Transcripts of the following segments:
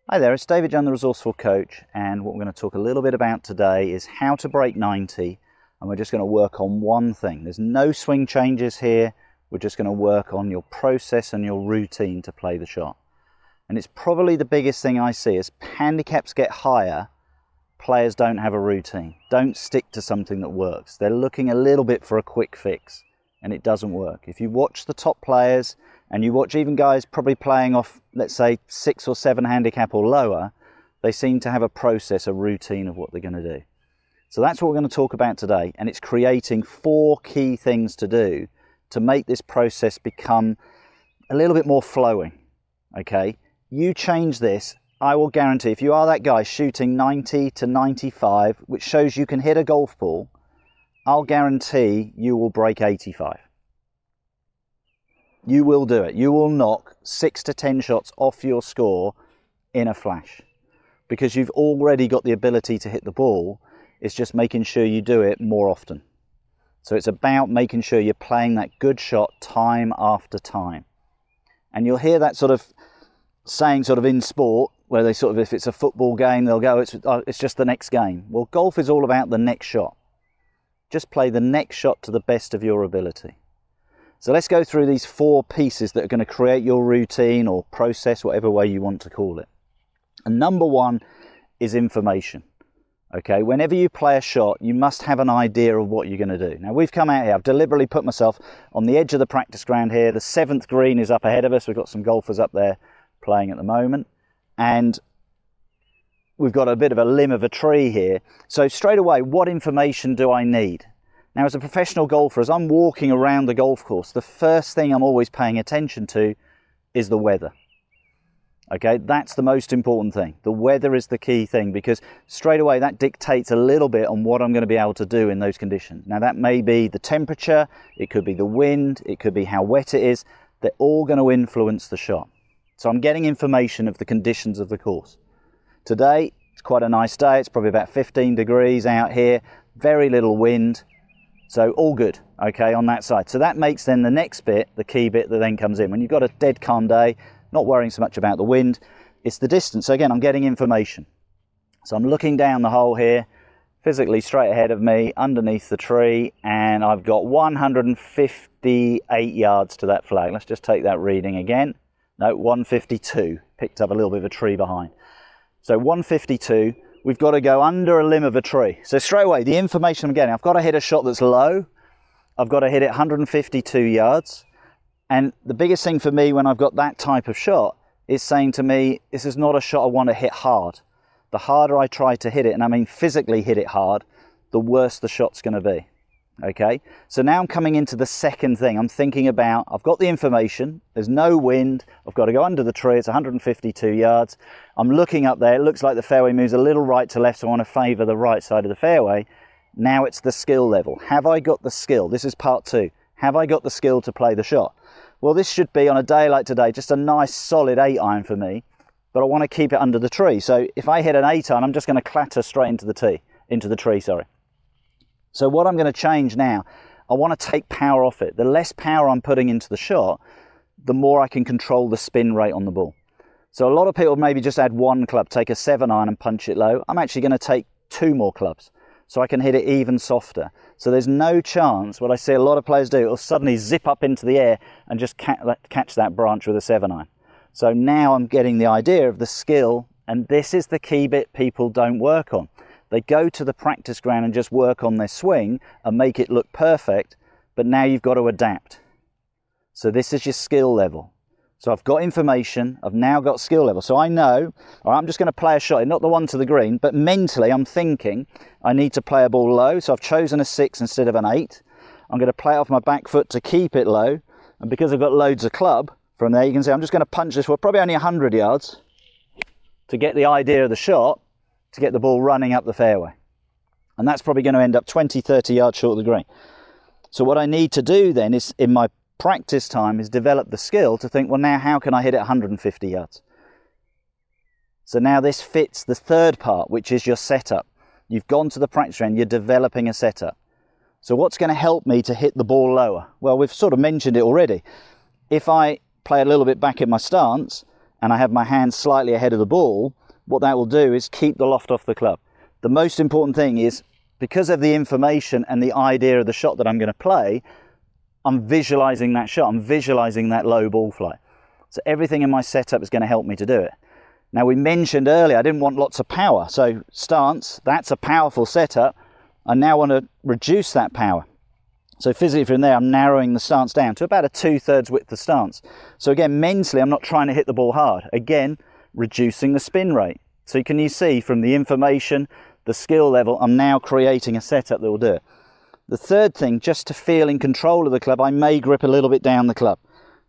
Hi there, it's David Young, the Resourceful Coach, and what we're going to talk a little bit about today is how to break 90, and we're just going to work on one thing. There's no swing changes here, we're just going to work on your process and your routine to play the shot. And it's probably the biggest thing I see. As handicaps get higher, players don't have a routine, don't stick to something that works. They're looking a little bit for a quick fix, and it doesn't work. If you watch the top players, and you watch even guys probably playing off, let's say, 6 or 7 handicap or lower, they seem to have a process, a routine of what they're going to do. So that's what we're going to talk about today, and it's creating 4 key things to do to make this process become a little bit more flowing, okay? You change this, I will guarantee, if you are that guy shooting 90 to 95, which shows you can hit a golf ball, I'll guarantee you will break 85. You will do it. You will knock 6 to 10 shots off your score in a flash because you've already got the ability to hit the ball. It's just making sure you do it more often. So it's about making sure you're playing that good shot time after time. And you'll hear that sort of saying sort of in sport where they sort of, if it's a football game, they'll go, it's just the next game. Well, golf is all about the next shot. Just play the next shot to the best of your ability. So let's go through these 4 pieces that are going to create your routine or process, whatever way you want to call it. And number 1 is information. Okay, whenever you play a shot, you must have an idea of what you're going to do. Now we've come out here, I've deliberately put myself on the edge of the practice ground here. The 7th green is up ahead of us. We've got some golfers up there playing at the moment. And we've got a bit of a limb of a tree here. So straight away, what information do I need? Now, as a professional golfer, as I'm walking around the golf course, the first thing I'm always paying attention to is the weather. Okay, that's the most important thing. The weather is the key thing because straight away that dictates a little bit on what I'm going to be able to do in those conditions. Now, that may be the temperature, it could be the wind, it could be how wet it is. They're all going to influence the shot. So I'm getting information of the conditions of the course. Today, it's quite a nice day. It's probably about 15 degrees out here, very little wind. So all good, okay, on that side. So that makes then the next bit, the key bit that then comes in. When you've got a dead calm day, not worrying so much about the wind, it's the distance. So again, I'm getting information. So I'm looking down the hole here, physically straight ahead of me, underneath the tree, and I've got 158 yards to that flag. Let's just take that reading again. No, 152. Picked up a little bit of a tree behind. So 152. We've got to go under a limb of a tree. So straight away, the information I'm getting, I've got to hit a shot that's low. I've got to hit it 152 yards. And the biggest thing for me when I've got that type of shot is saying to me, this is not a shot I want to hit hard. The harder I try to hit it, and I mean physically hit it hard, the worse the shot's going to be. Okay, so now I'm coming into the second thing. I'm thinking about, I've got the information, there's no wind, I've got to go under the tree, it's 152 yards. I'm looking up there, it looks like the fairway moves a little right to left, so I want to favour the right side of the fairway. Now it's the skill level. Have I got the skill? This is part 2. Have I got the skill to play the shot? Well, this should be, on a day like today, just a nice solid 8-iron for me, but I want to keep it under the tree. So if I hit an 8-iron, I'm just going to clatter straight into the tree. So what I'm going to change now, I want to take power off it. The less power I'm putting into the shot, the more I can control the spin rate on the ball. So a lot of people maybe just add 1 club, take a 7-iron and punch it low. I'm actually going to take 2 more clubs so I can hit it even softer. So there's no chance, what I see a lot of players do, it'll suddenly zip up into the air and just catch that branch with a 7-iron. So now I'm getting the idea of the skill, and this is the key bit people don't work on. They go to the practice ground and just work on their swing and make it look perfect, but now you've got to adapt. So this is your skill level. So I've got information, I've now got skill level. So I know, all right, I'm just going to play a shot, not the one to the green, but mentally I'm thinking I need to play a ball low. So I've chosen a 6 instead of an 8. I'm going to play it off my back foot to keep it low. And because I've got loads of club from there, you can see I'm just going to punch this for probably only 100 yards to get the idea of the shot, to get the ball running up the fairway. And that's probably going to end up 20, 30 yards short of the green. So what I need to do then is, in my practice time, is develop the skill to think, well, now how can I hit it 150 yards? So now this fits the third part, which is your setup. You've gone to the practice round, you're developing a setup. So what's going to help me to hit the ball lower? Well, we've sort of mentioned it already. If I play a little bit back in my stance, and I have my hand slightly ahead of the ball, what that will do is keep the loft off the club. The most important thing is, because of the information and the idea of the shot that I'm going to play, I'm visualizing that shot, I'm visualizing that low ball flight. So everything in my setup is going to help me to do it. Now, we mentioned earlier I didn't want lots of power, so stance, that's a powerful setup. I now want to reduce that power. So physically from there, I'm narrowing the stance down to about a 2/3 width of stance. So again, mentally, I'm not trying to hit the ball hard. Again, reducing the spin rate. So can you see from the information, the skill level, I'm now creating a setup that will do it. The third thing, just to feel in control of the club, I may grip a little bit down the club.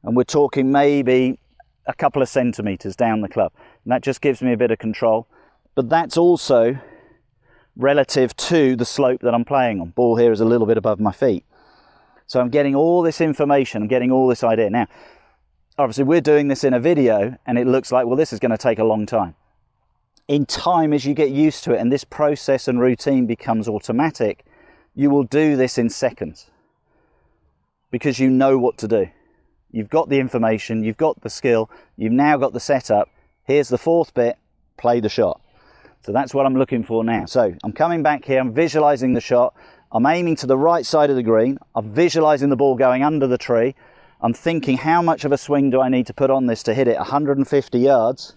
And we're talking maybe a couple of centimeters down the club. And that just gives me a bit of control. But that's also relative to the slope that I'm playing on. Ball here is a little bit above my feet. So I'm getting all this information, I'm getting all this idea. Now, obviously we're doing this in a video and it looks like, well, this is going to take a long time. In time, as you get used to it and this process and routine becomes automatic, you will do this in seconds because you know what to do. You've got the information, you've got the skill, you've now got the setup. Here's the fourth bit, play the shot. So that's what I'm looking for now. So I'm coming back here, I'm visualizing the shot. I'm aiming to the right side of the green. I'm visualizing the ball going under the tree. I'm thinking, how much of a swing do I need to put on this to hit it 150 yards?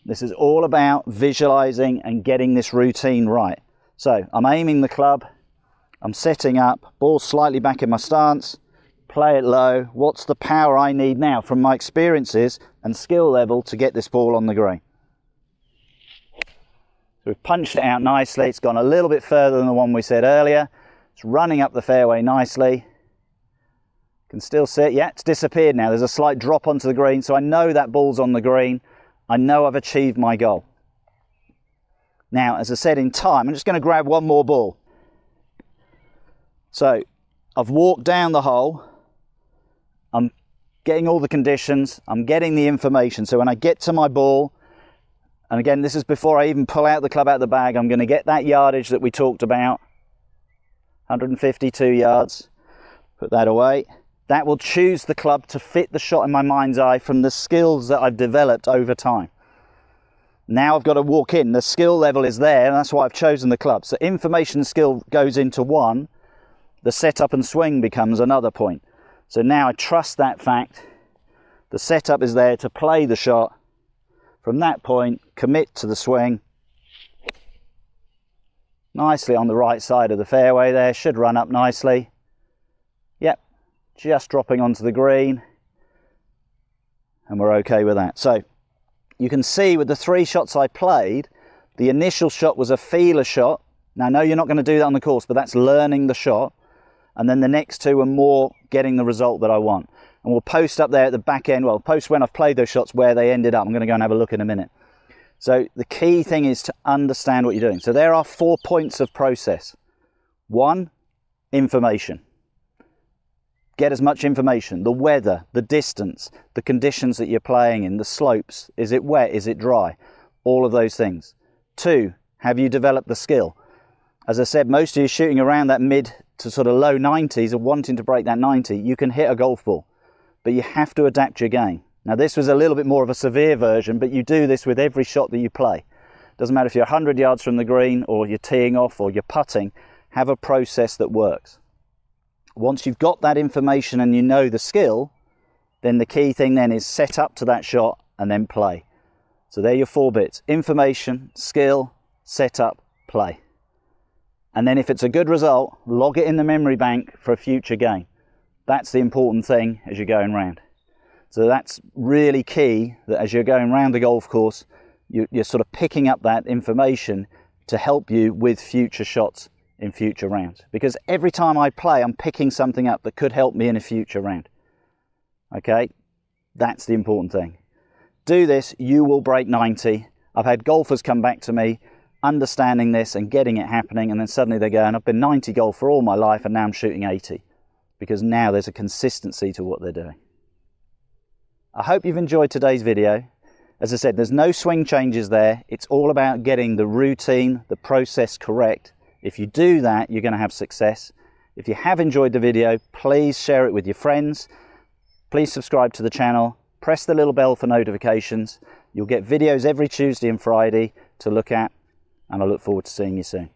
This is all about visualizing and getting this routine right. So I'm aiming the club, I'm setting up, ball slightly back in my stance, play it low. What's the power I need now from my experiences and skill level to get this ball on the green? So we've punched it out nicely. It's gone a little bit further than the one we said earlier. It's running up the fairway nicely. Can still see it. Yeah, it's disappeared now. There's a slight drop onto the green, so I know that ball's on the green. I know I've achieved my goal. Now, as I said, in time, I'm just going to grab one more ball. So I've walked down the hole. I'm getting all the conditions. I'm getting the information. So when I get to my ball, and again, this is before I even pull out the club out of the bag, I'm going to get that yardage that we talked about. 152 yards. Put that away. That will choose the club to fit the shot in my mind's eye from the skills that I've developed over time. Now I've got to walk in. The skill level is there, and that's why I've chosen the club. So information skill goes into one. The setup and swing becomes another point. So now I trust that fact. The setup is there to play the shot. From that point, commit to the swing. Nicely on the right side of the fairway there. Should run up nicely. Yep, just dropping onto the green. And we're okay with that. So you can see with the 3 shots I played, the initial shot was a feeler shot. Now, I know you're not going to do that on the course, but that's learning the shot. And then the next 2 are more getting the result that I want. And we'll post up there at the back end, well, post when I've played those shots where they ended up. I'm going to go and have a look in a minute. So the key thing is to understand what you're doing. So there are 4 points of process. 1, information. Get as much information. The weather, the distance, the conditions that you're playing in, the slopes. Is it wet? Is it dry? All of those things. 2, have you developed the skill? As I said, most of you shooting around that mid to sort of low 90s or wanting to break that 90, you can hit a golf ball. But you have to adapt your game. Now, this was a little bit more of a severe version, but you do this with every shot that you play. Doesn't matter if you're 100 yards from the green or you're teeing off or you're putting, have a process that works. Once you've got that information and you know the skill, then the key thing then is set up to that shot and then play. So there are your 4 bits: information, skill, set up, play. And then if it's a good result, log it in the memory bank for a future game. That's the important thing as you're going round. So that's really key, that as you're going round the golf course, you're sort of picking up that information to help you with future shots in future rounds. Because every time I play, I'm picking something up that could help me in a future round. Okay, that's the important thing. Do this, you will break 90. I've had golfers come back to me understanding this and getting it happening, and then suddenly they're going, I've been 90 golf for all my life and now I'm shooting 80. Because now there's a consistency to what they're doing. I hope you've enjoyed today's video. As I said, there's no swing changes there. It's all about getting the routine, the process correct. If you do that, you're going to have success. If you have enjoyed the video, please share it with your friends. Please subscribe to the channel. press the little bell for notifications. You'll get videos every Tuesday and Friday to look at, and I look forward to seeing you soon.